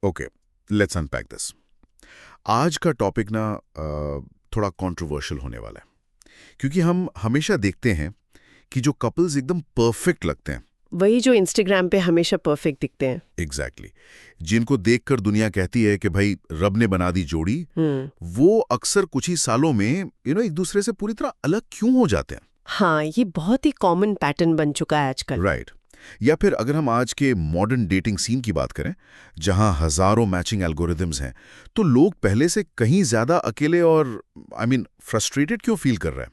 Okay, let's unpack this. आज का topic ना थोड़ा कंट्रोवर्शियल होने वाला है, क्योंकि हम हमेशा देखते हैं कि जो कपल्स एकदम परफेक्ट लगते हैं, वही जो इंस्टाग्राम पे हमेशा परफेक्ट दिखते हैं। एग्जैक्टली जिनको देखकर दुनिया कहती है कि भाई रब ने बना दी जोड़ी, वो अक्सर कुछ ही सालों में एक दूसरे से पूरी तरह अलग क्यों हो जाते हैं। हाँ, ये बहुत ही कॉमन पैटर्न बन चुका है आजकल। राइट। या फिर अगर हम आज के मॉडर्न डेटिंग सीन की बात करें, जहां हजारों मैचिंग एल्गोरिदम्स हैं, तो लोग पहले से कहीं ज्यादा अकेले और फ्रस्ट्रेटेड क्यों फील कर रहे हैं।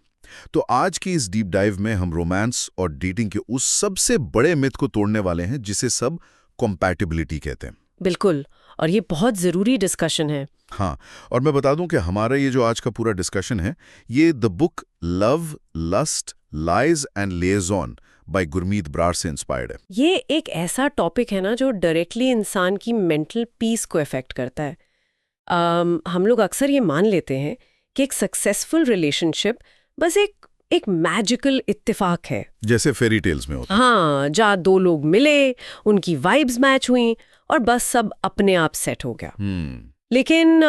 तो आज की इस डीप डाइव में हम रोमांस और डेटिंग के उस सबसे बड़े मिथ को तोड़ने वाले हैं जिसे सब कॉम्पैटिबिलिटी कहते हैं। बिल्कुल, और ये बहुत ज़रूरी डिस्कशन है। हाँ, और मैं बता दूं कि हमारा ये जो आज का पूरा डिस्कशन है, ये the book love, lust, lies and liaison by Gurmeet Brar से इंस्पायर्ड है। ये एक ऐसा टॉपिक है ना जो डायरेक्टली इंसान की मेंटल पीस को अफेक्ट करता है। हम लोग अक्सर ये मान लेते हैं कि एक सक्सेसफुल रिलेशनशिप बस एक मैजिकल इत्तेफाक है, जैसे फेरी टेल्स में होता है। हाँ, जहाँ दो लोग मिले, उनकी वाइब्स मैच हुई और बस सब अपने आप सेट हो गया। लेकिन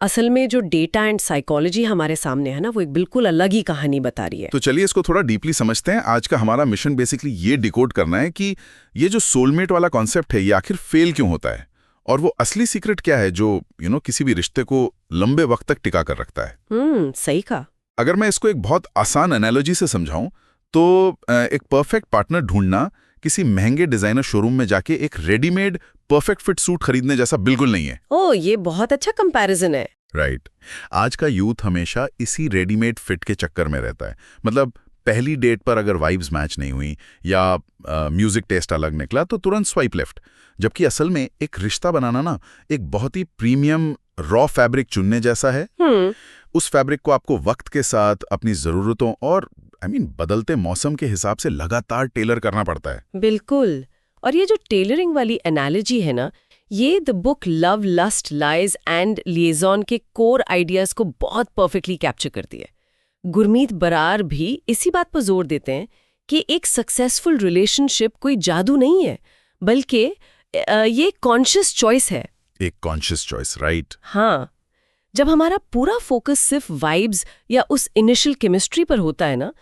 असल में जो डेटा एंड साइकोलॉजी हमारे सामने है ना, वो एक बिल्कुल अलग ही कहानी बता रही है। तो चलिए इसको थोड़ा डीपली समझते हैं। आज का हमारा मिशन बेसिकली ये डिकोड करना है कि ये जो सोलमेट वाला कॉन्सेप्ट है, ये आखिर फेल क्यों होता है, और वो असली सीक्रेट क्या है जो किसी भी रिश्ते को लंबे वक्त तक टिका कर रखता है। सही कहा। अगर मैं इसको एक बहुत आसान एनालॉजी से समझाऊं, तो एक परफेक्ट पार्टनर ढूंढना किसी महंगे डिजाइनर शोरूम में जाके एक रेडीमेड परफेक्ट फिट सूट खरीदने जैसा बिल्कुल नहीं है। ओह, ये बहुत अच्छा कंपैरिजन है। राइट। आज का यूथ हमेशा इसी रेडीमेड फिट के चक्कर में रहता है। मतलब पहली डेट पर अगर वाइब्स मैच नहीं हुई या म्यूजिक टेस्ट अलग निकला तो तुरंत स्वाइप लेफ्ट। जबकि असल में एक रिश्ता बनाना ना एक बहुत ही प्रीमियम रॉ फैब्रिक चुनने जैसा है। उस फैब्रिक को आपको वक्त के साथ अपनी जरूरतों और बदलते मौसम के हिसाब से लगातार टेलर करना पड़ता है। बिल्कुल। और ये जो टेलरिंग वाली एनालॉजी है ना, ये the book love, lust, lies and liaison के कोर आइडियाज को बहुत परफेक्टली कैप्चर करती है। गुरमीत बरार भी इसी बात पर जोर देते हैं कि एक सक्सेसफुल रिलेशनशिप कोई जादू नहीं है, बल्कि ये कॉन्शियस चॉइस है। एक कॉन्शियस चॉइस, राइट। हाँ, जब हमारा पूरा फोकस सिर्फ वाइब्स या उस इनिशियल केमिस्ट्री पर होता है ना,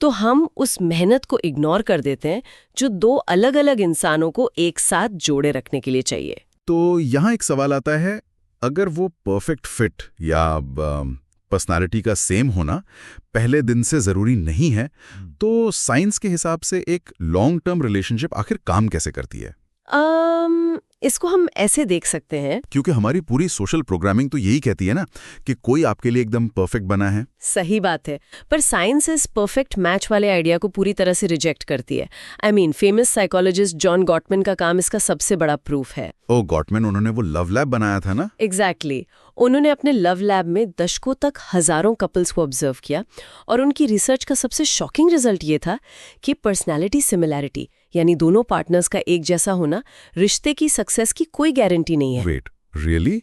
तो हम उस मेहनत को इग्नोर कर देते हैं जो दो अलग अलग इंसानों को एक साथ जोड़े रखने के लिए चाहिए। तो यहाँ एक सवाल आता है, अगर वो परफेक्ट फिट या पर्सनालिटी का सेम होना पहले दिन से जरूरी नहीं है, तो साइंस के हिसाब से एक लॉन्ग टर्म रिलेशनशिप आखिर काम कैसे करती है? इसको हम ऐसे देख सकते हैं, क्योंकि हमारी पूरी सोशल प्रोग्रामिंग तो यही कहती है ना कि कोई आपके लिए एकदम परफेक्ट बना है। सही बात है, पर साइंस इस परफेक्ट मैच वाले आइडिया को पूरी तरह से रिजेक्ट करती है। फेमस साइकोलॉजिस्ट जॉन गॉटमैन का काम इसका सबसे बड़ा प्रूफ है। ओ, गॉटमैन, उन्होंने वो लव लैब बनाया था ना? एग्जैक्टली। उन्होंने अपने लव लैब में दशकों तक हजारों कपल्स को ऑब्जर्व किया और उनकी रिसर्च का सबसे शॉकिंग रिजल्ट ये था कि पर्सनैलिटी सिमिलैरिटी, यानी दोनों पार्टनर्स का एक जैसा होना, रिश्ते की सक्सेस की कोई गारंटी नहीं है। Wait, really?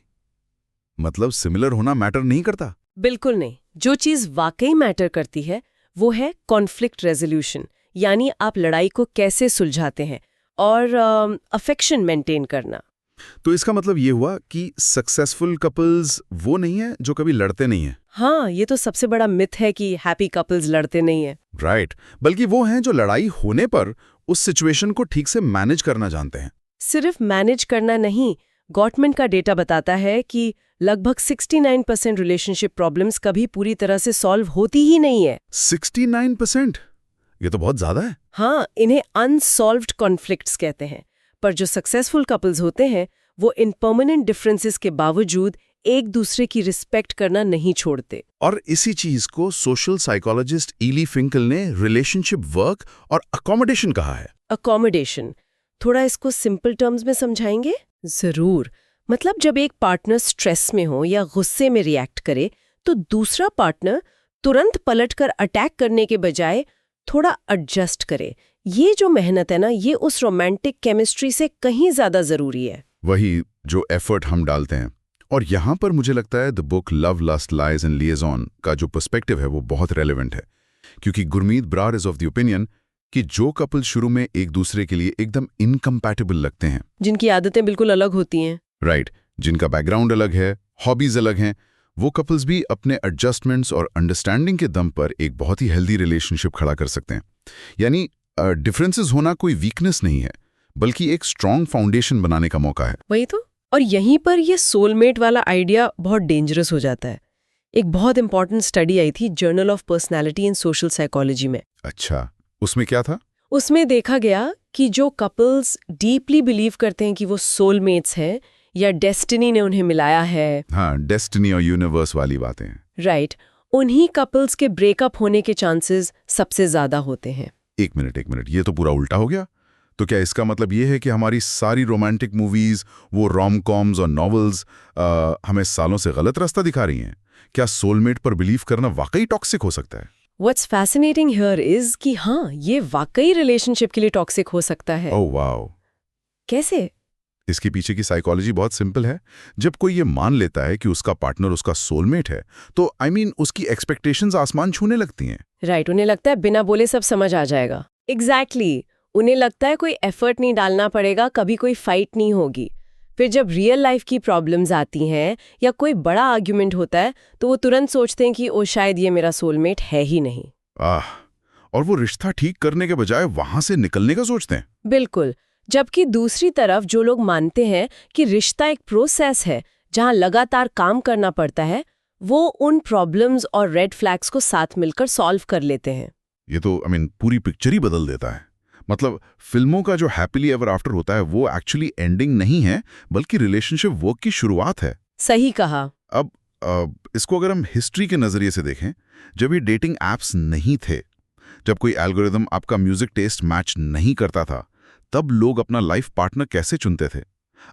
मतलब सिमिलर होना मैटर नहीं करता? बिल्कुल नहीं। जो चीज वाकई मैटर करती है वो है कॉन्फ्लिक्ट रेजोल्यूशन, यानी आप लड़ाई को कैसे सुलझाते हैं, और अफेक्शन मेंटेन करना। तो इसका मतलब ये हुआ कि सक्सेसफुल कपल्स वो नहीं है जो कभी लड़ते नहीं है। हाँ, ये तो सबसे बड़ा मिथ है कि हैप्पी कपल्स लड़ते नहीं है। राइट, बल्कि वो हैं जो लड़ाई होने पर उस सिचुएशन को ठीक से मैनेज करना जानते हैं। सिर्फ मैनेज करना नहीं, गॉटमैन का डेटा बताता है कि लगभग 69% रिलेशनशिप प्रॉब्लम्स कभी पूरी तरह से सॉल्व होती ही नहीं है। 69%? ये तो बहुत ज्यादा है। हाँ, इन्हें अनसॉल्व्ड कॉन्फ्लिक्ट्स कहते हैं। पर जो सक्सेसफुल कपल्स होते हैं वो इन परमानेंट डिफरेंसेस के बावजूद एक दूसरे की रिस्पेक्ट करना नहीं छोड़ते। और इसी चीज को सोशल साइकोलॉजिस्ट ईली फिंकल ने रिलेशनशिप वर्क और अकोमोडेशन कहा है। अकोमोडेशन, थोड़ा इसको सिंपल टर्म्स में समझाएंगे? जरूर। मतलब जब एक पार्टनर स्ट्रेस में हो या गुस्से में रिएक्ट करे, तो दूसरा पार्टनर तुरंत पलटकर अटैक करने के बजाय थोड़ा एडजस्ट करे। ये जो मेहनत है ना, ये उस रोमांटिक केमिस्ट्री से कहीं ज्यादा जरूरी है। वही जो एफर्ट हम डालते हैं। और यहाँ पर मुझे लगता है the book love, lust, lies and liaison का जो पर्सपेक्टिव है वो बहुत रेलेवेंट है, क्योंकि Gurmeet Brar is of the opinion कि जो कपल शुरू में एक दूसरे के लिए एकदम इनकम्पैटिबल लगते हैं, जिनकी आदतें बिल्कुल अलग होती हैं, राइट, जिनका बैकग्राउंड अलग है, हॉबीज अलग हैं, वो कपल्स भी अपने एडजस्टमेंट्स और अंडरस्टैंडिंग के दम पर एक बहुत ही हेल्दी रिलेशनशिप खड़ा कर सकते हैं। यानी डिफरेंसेस होना कोई वीकनेस नहीं है, बल्कि एक स्ट्रॉन्ग फाउंडेशन बनाने का मौका है। वही तो। और यहीं पर ये सोलमेट वाला आइडिया बहुत डेंजरस हो जाता है। एक बहुत इंपॉर्टेंट स्टडी आई थी journal of personality and social psychology में। अच्छा, उसमें क्या था? उसमें देखा गया कि जो कपल्स डीपली बिलीव करते हैं कि वो सोलमेट्स हैं या डेस्टिनी ने उन्हें मिलाया है, हाँ, डेस्टिनी और यूनिवर्स वाली बातें। राइट, उन्हीं कपल्स के ब्रेकअप होने के चांसेस सबसे ज्यादा होते हैं। एक मिनट, ये तो पूरा उल्टा हो गया। तो क्या इसका मतलब ये है कि हमारी सारी रोमांटिक मूवीज, वो रोम कॉम्स और नॉवेल्स हमें सालों से गलत रास्ता दिखा रही हैं? क्या सोलमेट पर बिलीव करना वाकई टॉक्सिक हो सकता है? What's fascinating here is कि हाँ, ये वाकई रिलेशनशिप के लिए टॉक्सिक हो सकता है। Oh wow. कैसे? इसके पीछे की साइकोलॉजी बहुत सिंपल है। जब कोई ये मान लेता है कि उसका पार्टनर उसका सोलमेट है, तो उसकी एक्सपेक्टेशंस आसमान छूने लगती हैं। राइट, उन्हें लगता है बिना बोले सब समझ आ जाएगा। एग्जैक्टली, उन्हें लगता है कोई एफर्ट नहीं डालना पड़ेगा, कभी कोई फाइट नहीं होगी। फिर जब रियल लाइफ की प्रॉब्लम्स आती हैं या कोई बड़ा आर्ग्यूमेंट होता है, तो वो तुरंत सोचते हैं कि ओ शायद ये मेरा सोलमेट है ही नहीं। और वो रिश्ता ठीक करने के बजाय वहां से निकलने का सोचते हैं। बिल्कुल। जबकि दूसरी तरफ जो लोग मानते हैं कि रिश्ता एक प्रोसेस है जहां लगातार काम करना पड़ता है, वो उन प्रॉब्लम्स और रेड फ्लैग्स को साथ मिलकर सॉल्व कर लेते हैं। ये तो पूरी पिक्चर ही बदल देता है। मतलब फिल्मों का जो हैप्पीली एवर आफ्टर होता है वो एक्चुअली एंडिंग नहीं है, बल्कि रिलेशनशिप वर्क की शुरुआत है। सही कहा। अब इसको अगर हम हिस्ट्री के नजरिए से देखें, जब ये डेटिंग एप्स नहीं थे, जब कोई एल्गोरिदम आपका म्यूजिक टेस्ट मैच नहीं करता था, तब लोग अपना लाइफ पार्टनर कैसे चुनते थे?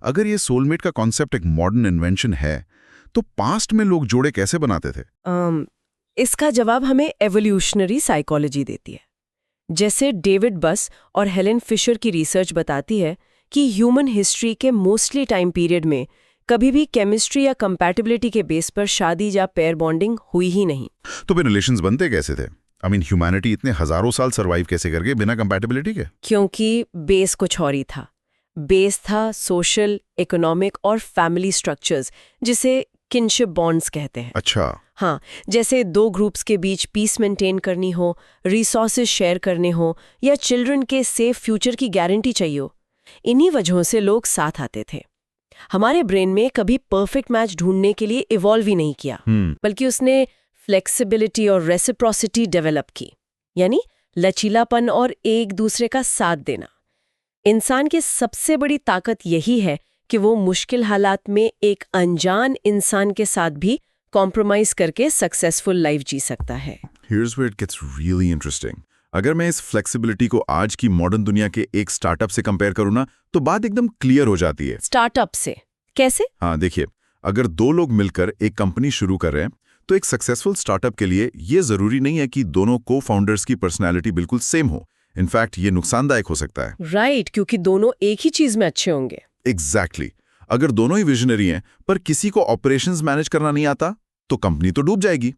अगर ये सोलमेट का कॉन्सेप्ट एक मॉडर्न इन्वेंशन है, तो पास्ट में लोग जोड़े कैसे बनाते थे? इसका जवाब हमें एवोल्यूशनरी साइकोलॉजी देती है। जैसे डेविड बस और हेलेन फिशर की रिसर्च बताती है कि ह्यूमन हिस्ट्री के मोस्टली टाइम पीरियड में कभी भी केमिस्ट्री या कंपैटिबिलिटी के बेस पर शादी या पेयर बॉन्डिंग हुई ही नहीं। तो फिर रिलेशंस बनते कैसे थे? ह्यूमैनिटी इतने हजारों साल सरवाइव कैसे कर गए बिना कंपैटिबिलिटी के? क्योंकि बेस कुछ और ही था। बेस था सोशल, इकोनॉमिक और फैमिली स्ट्रक्चर्स, जिसे किनशिप बॉन्ड्स कहते हैं। अच्छा। हाँ, जैसे दो ग्रुप्स के बीच पीस मेंटेन करनी हो, रिसोर्सेज शेयर करने हो या चिल्ड्रन के सेफ फ्यूचर की गारंटी चाहिए हो, इन्हीं वजहों से लोग साथ आते थे। हमारे ब्रेन में कभी परफेक्ट मैच ढूंढने के लिए इवॉल्व ही नहीं किया, बल्कि उसने फ्लेक्सिबिलिटी और रेसिप्रोसिटी डेवलप की, यानी लचीलापन और एक दूसरे का साथ देना। इंसान की सबसे बड़ी ताकत यही है कि वो मुश्किल हालात में एक अनजान इंसान के साथ भी कॉम्प्रोमाइज करके सक्सेसफुल लाइफ जी सकता है। Here's where it gets really interesting. अगर मैं इस फ्लेक्सिबिलिटी को आज की मॉडर्न दुनिया के एक स्टार्टअप से कंपेयर करूँ ना, तो बात एकदम क्लियर हो जाती है। स्टार्टअप से कैसे? हाँ, देखिए, अगर दो लोग मिलकर एक कंपनी शुरू कर रहे हैं, तो एक सक्सेसफुल स्टार्टअप के लिए ये जरूरी नहीं है कि दोनों को फाउंडर्स की पर्सनैलिटी बिल्कुल सेम हो। इनफैक्ट ये नुकसानदायक हो सकता है। राइट, क्योंकि दोनों एक ही चीज में अच्छे होंगे। एग्जैक्टली। अगर दोनों ही विजनरी हैं, पर किसी को ऑपरेशंस मैनेज करना नहीं आता, तो कंपनी तो डूब जाएगी।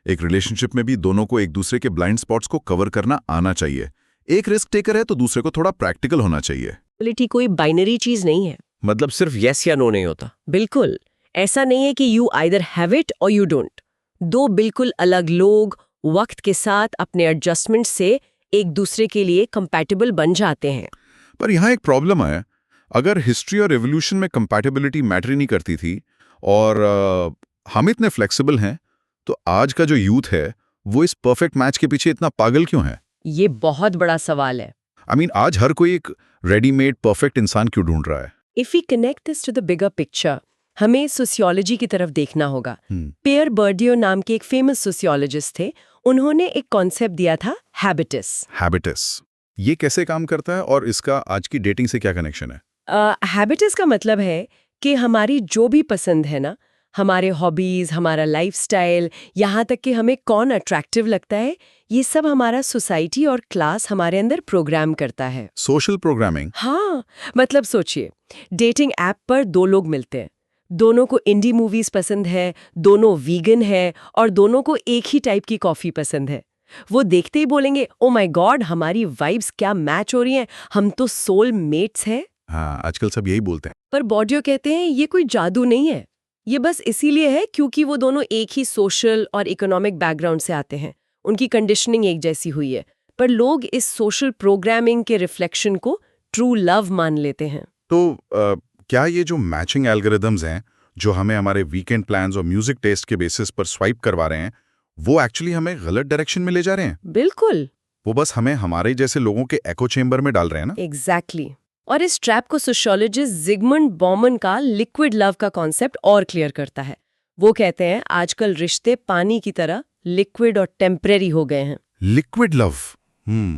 एक रिलेशनशिप में भी दोनों को एक दूसरे के ब्लाइंड स्पॉट्स को कवर करना आना चाहिए। एक रिस्क टेकर है तो दूसरे को थोड़ा प्रैक्टिकल होना चाहिए। रियलिटी कोई बाइनरी चीज नहीं है, मतलब सिर्फ यस या नो नहीं होता। बिल्कुल ऐसा नहीं है कि यू आइदर हैव इट और यू डोंट। दो बिल्कुल अलग लोग वक्त के साथ अपने एडजस्टमेंट से एक दूसरे के लिए कंपैटिबल बन जाते हैं। पर यहाँ एक प्रॉब्लम है। अगर हिस्ट्री और एवोल्यूशन में कंपैटिबिलिटी मैटर नहीं करती थी और हम इतने फ्लेक्सिबल हैं, तो आज का जो यूथ है वो इस परफेक्ट मैच के पीछे इतना पागल क्यों है? ये बहुत बड़ा सवाल है। आज हर कोई एक रेडीमेड परफेक्ट इंसान क्यों ढूंढ रहा है? If we connect this to the bigger picture, हमें सोशियोलॉजी की तरफ देखना होगा। पियर बर्डियो नाम के एक फेमस सोशियोलॉजिस्ट थे। उन्होंने एक कॉन्सेप्ट दिया था, हैबिटस। हैबिटस ये कैसे काम करता है और इसका आज की डेटिंग से क्या कनेक्शन है? हैबिटस का मतलब है कि हमारी जो भी पसंद है ना, हमारे हॉबीज, हमारा लाइफस्टाइल, यहाँ तक कि हमें कौन अट्रैक्टिव लगता है, ये सब हमारा सोसाइटी और क्लास हमारे अंदर प्रोग्राम करता है। Social programming. हाँ, मतलब सोचिए, डेटिंग ऐप पर दो लोग मिलते हैं, दोनों को इंडी मूवीज पसंद है, दोनों वीगन है और दोनों को एक ही टाइप की कॉफी पसंद है। वो देखते ही बोलेंगे, ओ माय गॉड, हमारी वाइब्स क्या मैच हो रही हैं, हम तो सोल मेट्स हैं। हाँ, आजकल सब यही बोलते हैं। पर बॉर्डियो कहते हैं ये कोई जादू नहीं है, ये बस इसीलिए है क्योंकि वो दोनों एक ही सोशल और इकोनॉमिक बैकग्राउंड से आते हैं, उनकी कंडीशनिंग एक जैसी हुई है, पर लोग इस सोशल प्रोग्रामिंग के रिफ्लेक्शन को ट्रू लव मान लेते हैं। तो क्या ये जो मैचिंग एल्गोरिदम्स हैं जो हमें हमारे वीकेंड प्लान्स और म्यूजिक टेस्ट के बेसिस पर स्वाइप करवा रहे हैं, वो एक्चुअली हमें गलत डायरेक्शन में ले जा रहे हैं? बिल्कुल, वो बस हमें हमारे जैसे लोगों के एको चेम्बर में डाल रहे हैं ना? एग्जैक्टली। और इस ट्रैप को सोशियोलॉजिस्ट जिगमंड बॉमन का लिक्विड लव का कॉन्सेप्ट और क्लियर करता है। वो कहते हैं आजकल रिश्ते पानी की तरह लिक्विड और टेम्परेरी हो गए हैं। Liquid love.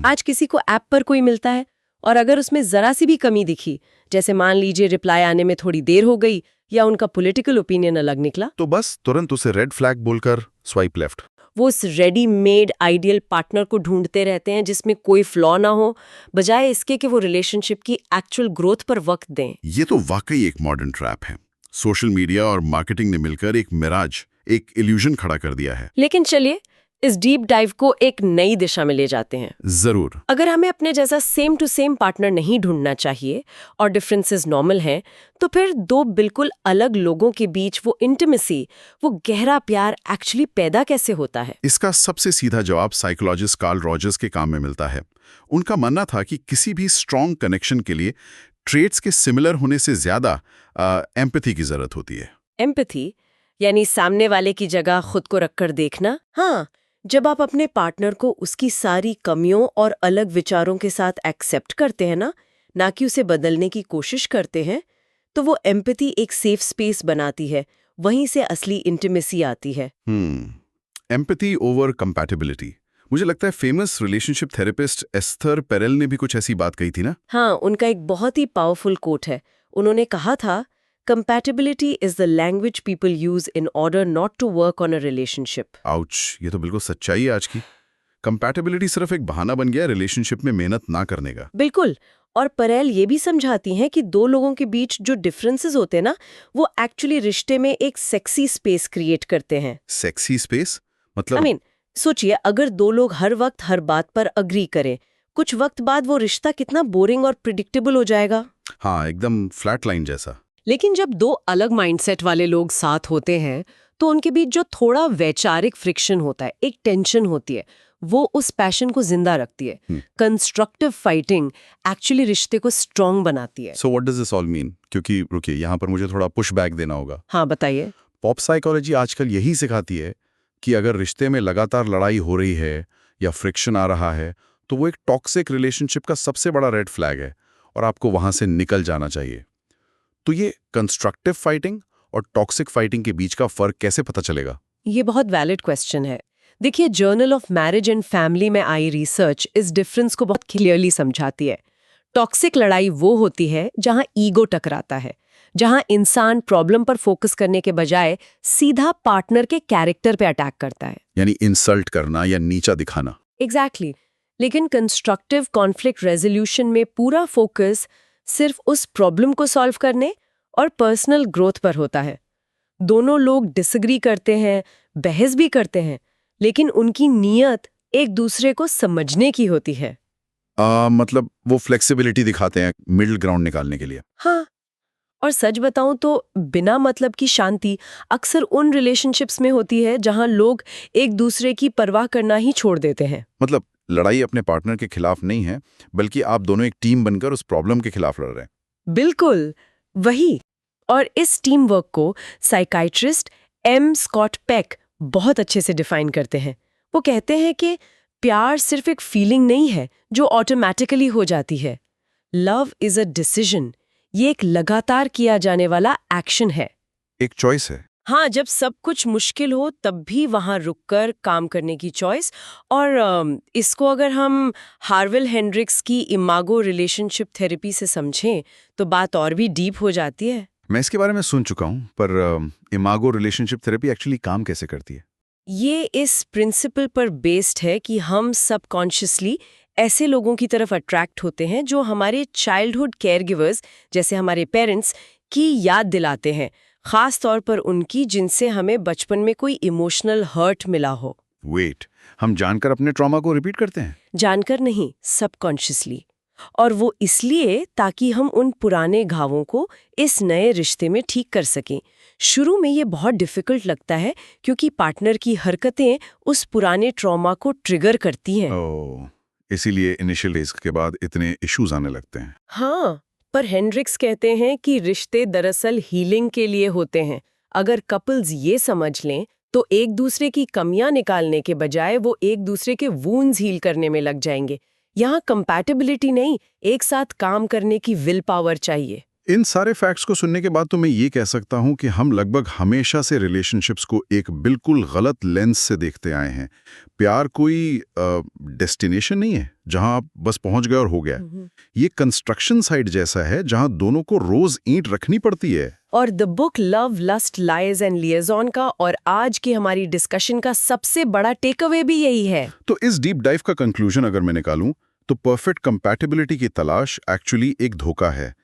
आज किसी को ऐप पर कोई मिलता है और अगर उसमें जरा सी भी कमी दिखी, जैसे मान लीजिए रिप्लाई आने में थोड़ी देर हो गई या उनका पॉलिटिकल ओपिनियन अलग निकला, तो बस तुरंत उसे रेड फ्लैग बोलकर स्वाइप लेफ्ट। वो उस रेडीमेड आइडियल पार्टनर को ढूंढते रहते हैं जिसमें कोई फ्लॉ ना हो, बजाय इसके कि वो रिलेशनशिप की एक्चुअल ग्रोथ पर वक्त दें। ये तो वाकई एक मॉडर्न ट्रैप है। सोशल मीडिया और मार्केटिंग ने मिलकर एक मिराज, एक इल्यूजन खड़ा कर दिया है। लेकिन चलिए इस डीप डाइव को एक नई दिशा में ले जाते हैं। जरूर। अगर हमें अपने जैसा सेम टू सेम पार्टनर नहीं ढूंढना चाहिए और डिफरेंसेस नॉर्मल हैं, तो फिर दो बिल्कुल अलग लोगों के बीच वो इंटिमेसी, वो गहरा प्यार एक्चुअली पैदा कैसे होता है? इसका सबसे सीधा जवाब साइकोलॉजिस्ट कार्ल रॉजर्स के काम में मिलता है। उनका मानना था कि किसी भी स्ट्रॉन्ग कनेक्शन के लिए ट्रेट्स के सिमिलर होने से ज्यादा एम्पैथी की जरूरत होती है। एम्पैथी यानी सामने वाले की जगह खुद को रखकर देखना। हाँ, जब आप अपने पार्टनर को उसकी सारी कमियों और अलग विचारों के साथ एक्सेप्ट करते हैं ना कि उसे बदलने की कोशिश करते हैं, तो वो एम्पैथी एक सेफ स्पेस बनाती है, वहीं से असली इंटिमेसी आती है। Empathy over compatibility. मुझे लगता है famous relationship therapist Esther parallel ने भी कुछ ऐसी बात कही थी ना? हाँ, उनका एक बहुत ही पावरफुल कोट है। उन्होंने कहा था, Compatibility is the language people use in order not to work on a relationship. Ouch, ये तो बिल्कुल सच्चाई है आज की। कंपैटिबिलिटी सिर्फ एक बहाना बन गया रिलेशनशिप में मेहनत ना करने का। बिल्कुल। और परेल ये भी समझाती हैं कि दो लोगों के बीच जो डिफरेंसेस होते हैं ना, वो एक्चुअली रिश्ते में एक सेक्सी स्पेस क्रिएट करते हैं। सेक्सी स्पेस मतलब? सोचिए अगर दो लोग हर वक्त हर बात पर अग्री करें, कुछ वक्त बाद वो रिश्ता कितना बोरिंग और प्रिडिक्टेबल हो जाएगा। हाँ, एकदम फ्लैट लाइन जैसा। लेकिन जब दो अलग माइंडसेट वाले लोग साथ होते हैं, तो उनके बीच जो थोड़ा वैचारिक फ्रिक्शन होता है, एक टेंशन होती है, वो उस पैशन को जिंदा रखती है। कंस्ट्रक्टिव फाइटिंग एक्चुअली रिश्ते को स्ट्रॉन्ग बनाती है। So what does this all mean? क्योंकि रुकिए, यहाँ पर मुझे थोड़ा पुश बैक देना होगा। हाँ, बताइए। पॉप साइकोलॉजी आजकल यही सिखाती है कि अगर रिश्ते में लगातार लड़ाई हो रही है या फ्रिक्शन आ रहा है, तो वो एक टॉक्सिक रिलेशनशिप का सबसे बड़ा रेड फ्लैग है और आपको वहां से निकल जाना चाहिए। तो ये कंस्ट्रक्टिव फाइटिंग और टॉक्सिक फाइटिंग के बीच का फर्क कैसे पता चलेगा? ये बहुत वैलिड क्वेश्चन है। देखिए, journal of marriage and family में आई रिसर्च इस डिफरेंस को बहुत क्लियरली समझाती है। टॉक्सिक लड़ाई वो होती है जहां ईगो टकराता है, जहां इंसान प्रॉब्लम पर फोकस करने के बजाय सीधा पार्टनर के कैरेक्टर पे अटैक करता है, यानी इंसल्ट करना या नीचा दिखाना। एग्जैक्टली। लेकिन कंस्ट्रक्टिव कॉन्फ्लिक्ट रेजोल्यूशन में पूरा फोकस सिर्फ उस प्रॉब्लम को सॉल्व करने और पर्सनल ग्रोथ पर होता है। दोनों लोग डिसएग्री करते हैं, बहस भी करते हैं, लेकिन उनकी नीयत एक दूसरे को समझने की होती है। मतलब वो फ्लेक्सिबिलिटी दिखाते हैं मिडिल ग्राउंड निकालने के लिए। हाँ, और सच बताऊं तो बिना मतलब की शांति अक्सर उन रिलेशनशिप्स में होती है जहां लोग एक दूसरे की परवाह करना ही छोड़ देते हैं। मतलब लड़ाई अपने पार्टनर के खिलाफ नहीं है, बल्कि आप दोनों एक टीम बनकर उस प्रॉब्लम के खिलाफ लड़ रहे हैं। बिल्कुल वही। और इस टीम वर्क को साइकाइट्रिस्ट एम स्कॉट पेक बहुत अच्छे से डिफाइन करते हैं। वो कहते हैं कि प्यार सिर्फ एक फीलिंग नहीं है जो ऑटोमेटिकली हो जाती है। Love is a decision. ये एक लगातार किया जाने वाला एक्शन है, एक चॉइस है। हाँ, जब सब कुछ मुश्किल हो तब भी वहां रुककर काम करने की चॉइस। और इसको अगर हम हार्विल हेंड्रिक्स की इमागो रिलेशनशिप थेरेपी से समझें तो बात और भी डीप हो जाती है। मैं इसके बारे में सुन चुका हूं, पर इमागो रिलेशनशिप थेरेपी एक्चुअली काम कैसे करती है? ये इस प्रिंसिपल पर बेस्ड है कि हम सबकॉन्शियसली ऐसे लोगों की तरफ अट्रैक्ट होते हैं जो हमारे चाइल्डहुड केयरगिवर्स, जैसे हमारे पेरेंट्स, की याद दिलाते हैं, खास तौर पर उनकी जिनसे हमें बचपन में कोई इमोशनल हर्ट मिला हो। वेट, हम जानकर अपने ट्रॉमा को रिपीट करते हैं? जानकर नहीं, सबकॉन्शियसली। और वो इसलिए ताकि हम उन पुराने घावों को इस नए रिश्ते में ठीक कर सकें। शुरू में ये बहुत डिफिकल्ट लगता है क्योंकि पार्टनर की हरकतें उस पुराने ट्रॉमा को ट्रिगर करती हैं। ओह, इसीलिए इनिशियल डेज के बाद इतने इश्यूज आने लगते हैं। हाँ, पर हेंड्रिक्स कहते हैं कि रिश्ते दरअसल हीलिंग के लिए होते हैं। अगर कपल्स ये समझ लें तो एक दूसरे की कमियां निकालने के बजाय वो एक दूसरे के वूंड्स हील करने में लग जाएंगे। यहाँ कंपैटिबिलिटी नहीं, एक साथ काम करने की विल पावर चाहिए। इन सारे फैक्ट्स को सुनने के बाद तो मैं ये कह सकता हूँ कि हम लगभग हमेशा से रिलेशनशिप्स को एक बिल्कुल गलत लेंस से देखते आए हैं। प्यार कोई डेस्टिनेशन नहीं है जहाँ आप बस पहुँच गए और हो गया। ये कंस्ट्रक्शन साइट जैसा है जहाँ दोनों को रोज ईंट रखनी पड़ती है। और the book love lust lies and liaison का और आज की हमारी डिस्कशन का सबसे बड़ा टेकअवे भी यही है। तो इस डीप डाइव का कंक्लूजन अगर मैं निकालूं तो परफेक्ट कंपैटिबिलिटी की तलाश एक्चुअली एक धोखा है।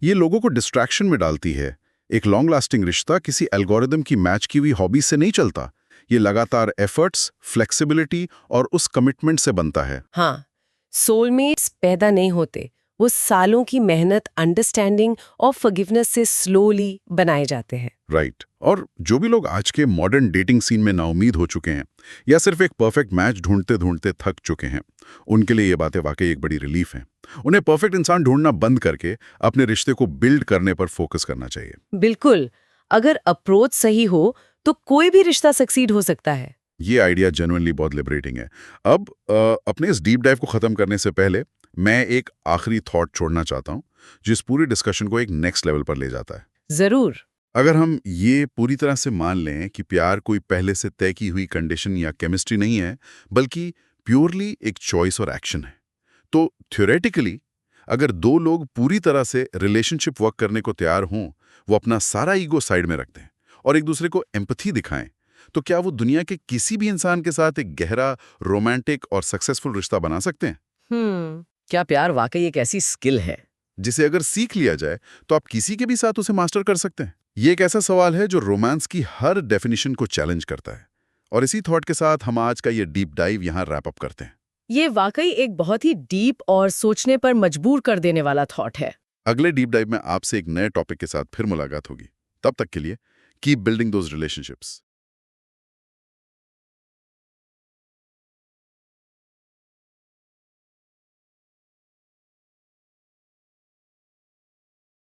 ये लोगों को डिस्ट्रैक्शन में डालती है। एक लॉन्ग लास्टिंग रिश्ता किसी एल्गोरिदम की मैच की हुई हॉबी से नहीं चलता। ये लगातार एफर्ट्स, फ्लेक्सिबिलिटी और उस कमिटमेंट से बनता है। हाँ, सोलमेट्स पैदा नहीं होते, वो सालों की मेहनत, अंडरस्टैंडिंग और फॉरगिवनेस से स्लोली बनाए जाते हैं। राइट। और जो भी लोग आज के मॉडर्न डेटिंग सीन में नाउमीद हो चुके हैं या सिर्फ एक परफेक्ट मैच ढूंढते ढूंढते थक चुके हैं, उनके लिए ये बातें वाकई एक बड़ी रिलीफ हैं। उन्हें परफेक्ट इंसान ढूंढना बंद करके अपने रिश्ते को बिल्ड करने पर फोकस करना चाहिए। बिल्कुल, अगर अप्रोच सही हो तो कोई भी रिश्ता सक्सीड हो सकता है। ये आइडिया जेन्युइनली बहुत लिबरेटिंग है। अब अपने इस डीप डाइव को खत्म करने से पहले मैं एक आखिरी थॉट छोड़ना चाहता हूँ जिस पूरी डिस्कशन को एक नेक्स्ट लेवल पर ले जाता है। जरूर। अगर हम ये पूरी तरह से मान लें कि प्यार कोई पहले से तय की हुई कंडीशन या केमिस्ट्री नहीं है, बल्कि प्योरली एक चॉइस और एक्शन है, तो थ्योरेटिकली अगर दो लोग पूरी तरह से रिलेशनशिप वर्क करने को तैयार हों, वो अपना सारा ईगो साइड में रख दें और एक दूसरे को एम्पैथी दिखाएं, तो क्या वो दुनिया के किसी भी इंसान के साथ एक गहरा, रोमांटिक और सक्सेसफुल रिश्ता बना सकते हैं? क्या प्यार वाकई एक ऐसी स्किल है जिसे अगर सीख लिया जाए तो आप किसी के भी साथ उसे मास्टर कर सकते हैं? ये एक ऐसा सवाल है जो रोमांस की हर डेफिनेशन को चैलेंज करता है। और इसी थॉट के साथ हम आज का ये डीप डाइव यहाँ रैप अप करते हैं। ये वाकई एक बहुत ही डीप और सोचने पर मजबूर कर देने वाला थॉट है। अगले डीप डाइव में आपसे एक नए टॉपिक के साथ फिर मुलाकात होगी। तब तक के लिए कीप बिल्डिंग दोज रिलेशनशिप्स।